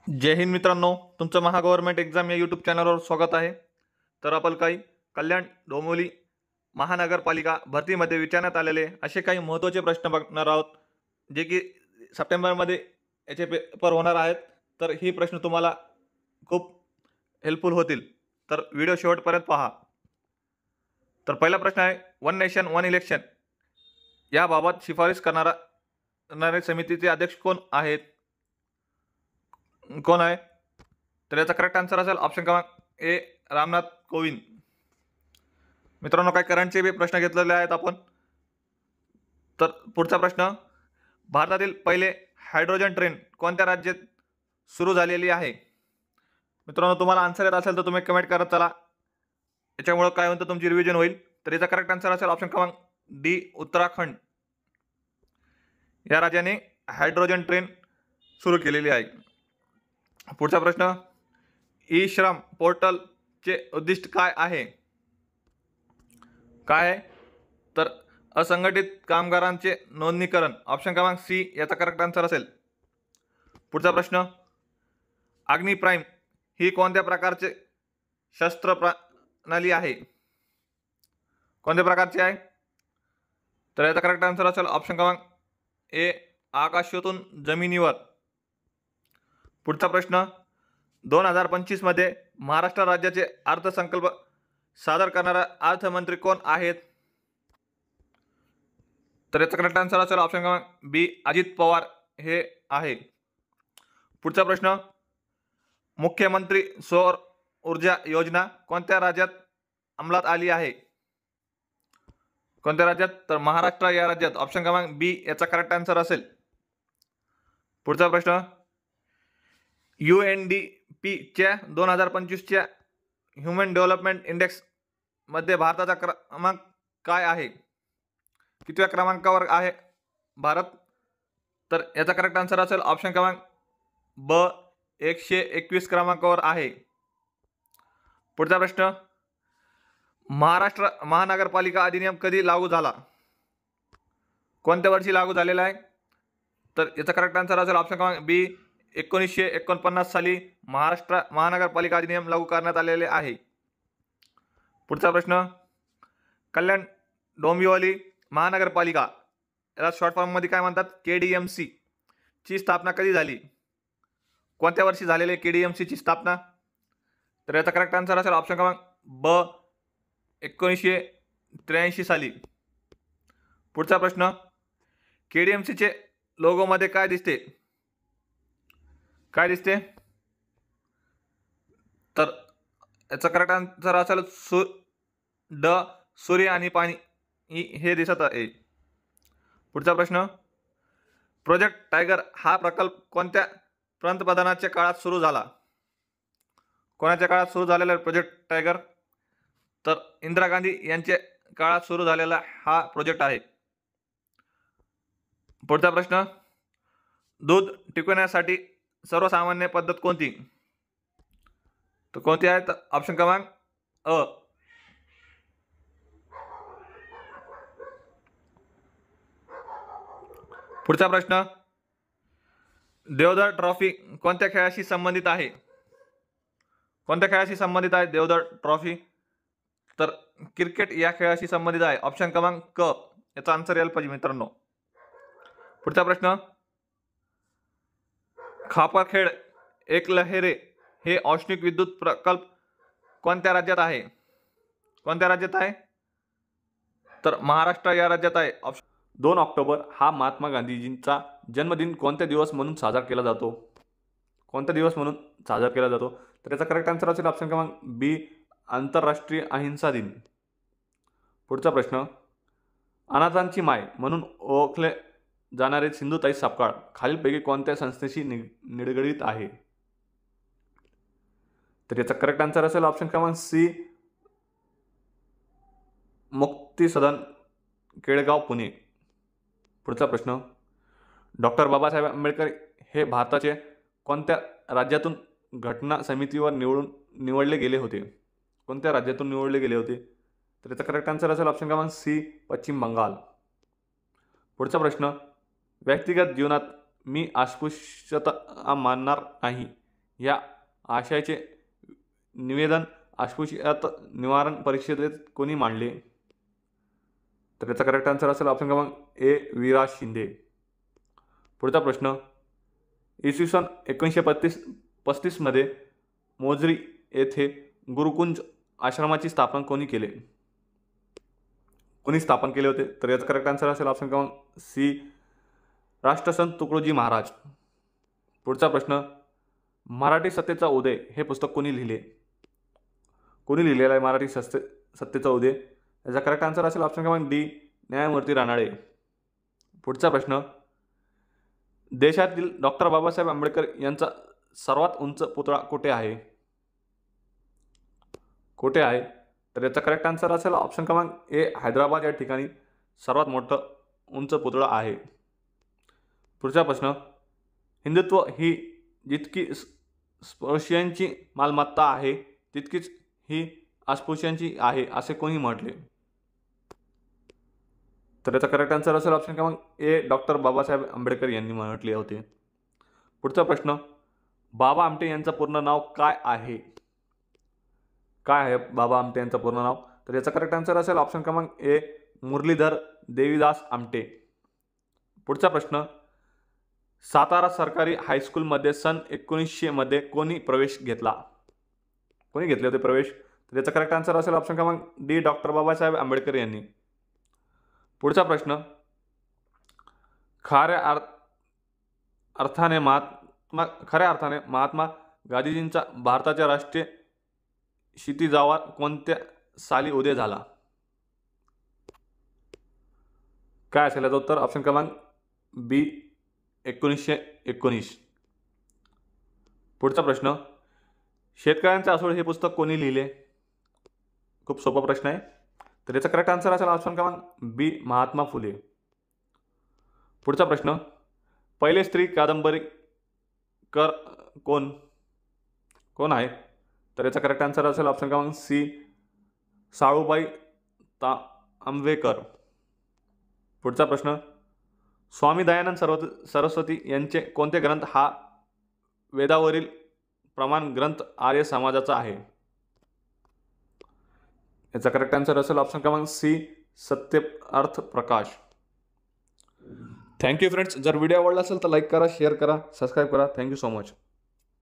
जय हिंद मित्रांनो, तुमचं महा government exam या यूट्यूब चॅनलवर स्वागत आहे. तर आपण काही कल्याण डोंबिवली महानगरपालिका भरतीमध्ये विचारण्यात आलेले असे काही महत्त्वाचे प्रश्न बघणार आहोत, जे की सप्टेंबरमध्ये याचे पेपर होणार आहेत. तर ही प्रश्न तुम्हाला खूप हेल्पफुल होतील. तर व्हिडिओ शेवटपर्यंत पहा. तर पहिला प्रश्न आहे, वन नेशन वन इलेक्शन याबाबत शिफारस करणारे समितीचे अध्यक्ष कोण आहेत? कोण आहे? तर याचा करेक्ट आन्सर असेल ऑप्शन क्रमांक ए, रामनाथ कोविंद. मित्रांनो, काही करंटचे बी प्रश्न घेतलेले आहेत आपण. तर पुढचा प्रश्न, भारतातील पहिले हायड्रोजन ट्रेन कोणत्या राज्यात सुरू झालेली आहे? मित्रांनो, तुम्हाला आन्सर येत असेल तर तुम्ही कमेंट करत चला. याच्यामुळे काय होतं, तुमची रिव्हिजन होईल. तर याचा करेक्ट आन्सर असेल ऑप्शन क्रमांक डी, उत्तराखंड. या राज्याने हायड्रोजन ट्रेन सुरू केलेली आहे. पुढचा प्रश्न, ई श्रम पोर्टलचे उद्दिष्ट काय आहे? काय आहे? तर असंघटित कामगारांचे नोंदणीकरण. ऑप्शन क्रमांक सी याचा करेक्ट आन्सर असेल. पुढचा प्रश्न, अग्नि प्राईम ही कोणत्या प्रकारचे शस्त्र प्रणाली आहे? कोणत्या प्रकारची आहे? तर याचा करेक्ट आन्सर असेल ऑप्शन क्रमांक ए, आकाशातून जमिनीवर. पुढचा प्रश्न, 2025 मध्ये महाराष्ट्र राज्याचे अर्थसंकल्प सादर करणारा अर्थमंत्री कोण आहेत? तर याचा करेक्ट आन्सर असेल ऑप्शन क्रमांक बी, अजित पवार हे आहे. पुढचा प्रश्न, मुख्यमंत्री सौर ऊर्जा योजना कोणत्या राज्यात अंमलात आली आहे? कोणत्या राज्यात? तर महाराष्ट्र या राज्यात. ऑप्शन क्रमांक बी याचा करेक्ट आन्सर असेल. पुढचा प्रश्न, UNDPच्या 2025च्या ह्युमन डेव्हलपमेंट इंडेक्स मध्ये भारताचा क्रमांक काय आहे? कितव्या क्रमांकावर आहे भारत? तर याचा करेक्ट आन्सर असेल ऑप्शन क्रमांक ब, 121 क्रमांकावर आहे. पुढचा प्रश्न, महाराष्ट्र महानगरपालिका अधिनियम कधी लागू झाला? कोणत्या वर्षी लागू झालेला आहे? तर याचा करेक्ट आन्सर असेल ऑप्शन क्रमांक बी, 1949 साली महाराष्ट्र महानगरपालिका अधिनियम लागू करण्यात आलेले आहे. पुढचा प्रश्न, कल्याण डोंबिवली महानगरपालिका याला शॉर्ट फॉर्म मध्ये काय म्हणतात? KDMC ची स्थापना कधी झाली? कोणत्या वर्षी झालेली KDMC ची स्थापना? तर याचा करेक्ट आन्सर असेल ऑप्शन क्रमांक ब, 1983 साली. पुढचा प्रश्न, KDMC चे लोगो मध्ये काय दिसते? काय दिसते? तर याचा करेक्ट आन्सर असेल सूर्य आणि पाणी हे दिसत आहे. पुढचा प्रश्न, प्रोजेक्ट टायगर हा प्रकल्प कोणत्या पंतप्रधानाच्या काळात सुरू झाला? कोणाच्या काळात सुरू झालेला प्रोजेक्ट टायगर? तर इंदिरा गांधी यांच्या काळात सुरू झालेला हा प्रोजेक्ट आहे. पुढचा प्रश्न, दूध टिकवण्यासाठी सर्वसामान्य पद्धत कोणती? तर कोणती आहे? तर ऑप्शन क्रमांक अ. पुढचा प्रश्न, देवधर ट्रॉफी कोणत्या खेळाशी संबंधित आहे? कोणत्या खेळाशी संबंधित आहे देवधर ट्रॉफी? तर क्रिकेट या खेळाशी संबंधित आहे. ऑप्शन क्रमांक क याचा आन्सर यायला पाहिजे मित्रांनो. पुढचा प्रश्न, खापरखेड एकलहेरे हे औष्णिक विद्युत प्रकल्प कोणत्या राज्यात आहे? कोणत्या राज्यात आहे? तर महाराष्ट्र या राज्यात आहे. 2 ऑक्टोबर हा महात्मा गांधीजींचा जन्मदिन कोणत्या दिवस म्हणून साजरा केला जातो? कोणत्या दिवस म्हणून साजरा केला जातो? तर याचा करेक्ट आन्सर असेल ऑप्शन क्रमांक बी, आंतरराष्ट्रीय अहिंसा दिन. पुढचा प्रश्न, अनाथांची माय म्हणून ओळखले जाणारे सिंधुताई सपकाळ खालीलपैकी कोणत्या संस्थेशी निगडीत आहे? तर याचा करेक्ट आन्सर असेल ऑप्शन क्रमांक सी, मुक्ती सदन केळगाव पुणे. पुढचा प्रश्न, डॉक्टर बाबासाहेब आंबेडकर हे भारताचे कोणत्या राज्यातून घटना समितीवर निवडले गेले होते? कोणत्या राज्यातून निवडले गेले होते? तर याचा करेक्ट आन्सर असेल ऑप्शन क्रमांक सी, पश्चिम बंगाल. पुढचा प्रश्न, व्यक्तिगत जीवनात मी अस्पृश्यता मानणार नाही या आशयाचे निवेदन अस्पृश्यता निवारण परिषदेत कोणी मांडले? तर याचा करेक्ट आन्सर असेल ऑप्शन क्रमांक ए विराज शिंदे. पुढचा प्रश्न, इसवी सन 1935 मध्ये मोजरी येथे गुरुकुंज आश्रमाची स्थापना कोणी केले? कोणी स्थापन केले होते? तर याचा करेक्ट आन्सर असेल ऑप्शन क्रमांक सी राष्ट्रसंत तुकडोजी महाराज. पुढचा प्रश्न, मराठी सत्तेचा उदय हे पुस्तक कोणी लिहिले? कोणी लिहिलेलं आहे मराठी सत्तेचा उदय? याचा करेक्ट आन्सर असेल ऑप्शन क्रमांक डी न्यायमूर्ती रानडे. पुढचा प्रश्न, देशातील डॉक्टर बाबासाहेब आंबेडकर यांचा सर्वात उंच पुतळा कुठे आहे? कुठे आहे? तर याचा करेक्ट आन्सर असेल ऑप्शन क्रमांक ए हैदराबाद या ठिकाणी सर्वात मोठं उंच पुतळा आहे. पुढचा प्रश्न, हिंदुत्व ही जितकी स्पृश्यांची मालमत्ता आहे तितकीच ही अस्पृश्यांची आहे असे कोणी म्हटले? तर याचा करेक्ट आन्सर असेल ऑप्शन क्रमांक ए डॉक्टर बाबासाहेब आंबेडकर यांनी म्हटले होते. पुढचा प्रश्न, बाबा आमटे यांचं पूर्ण नाव काय आहे? काय आहे बाबा आमटे यांचं पूर्ण नाव? तर याचा करेक्ट आन्सर असेल ऑप्शन क्रमांक ए मुरलीधर देवीदास आमटे. पुढचा प्रश्न, सातारा सरकारी हायस्कूलमध्ये सन 1900 मध्ये कोणी प्रवेश घेतला? कोणी घेतले होते प्रवेश? तर याचा करेक्ट आन्सर असेल ऑप्शन क्रमांक डी डॉक्टर बाबासाहेब आंबेडकर यांनी. पुढचा प्रश्न, खऱ्या अर्थाने महात्मा गांधीजींचा भारताच्या राष्ट्रीय क्षितिजावर कोणत्या साली उदय झाला? काय असेल याचं उत्तर? ऑप्शन क्रमांक बी 1919. पुढचा प्रश्न, शेतकऱ्यांचे आसूड हे पुस्तक कोणी लिहिले? खूप सोपा प्रश्न आहे. तर याचा करेक्ट आन्सर असेल ऑप्शन क्रमांक बी महात्मा फुले. पुढचा प्रश्न, पहिले स्त्री कादंबरीकार कोण आहे? तर याचा करेक्ट आन्सर असेल ऑप्शन क्रमांक सी साळूबाई तांबवेकर. पुढचा प्रश्न, स्वामी दयानंद सरस्वती यांचे कोणते ग्रंथ हा वेदावरील प्रमाण ग्रंथ आर्य समाजाचा आहे? याचा करेक्ट आन्सर असेल ऑप्शन क्रमांक C Satyarth Prakash. Thank you friends. जर व्हिडिओ आवडला असेल तर लाईक करा, शेअर करा, सबस्क्राईब करा. Thank you so much.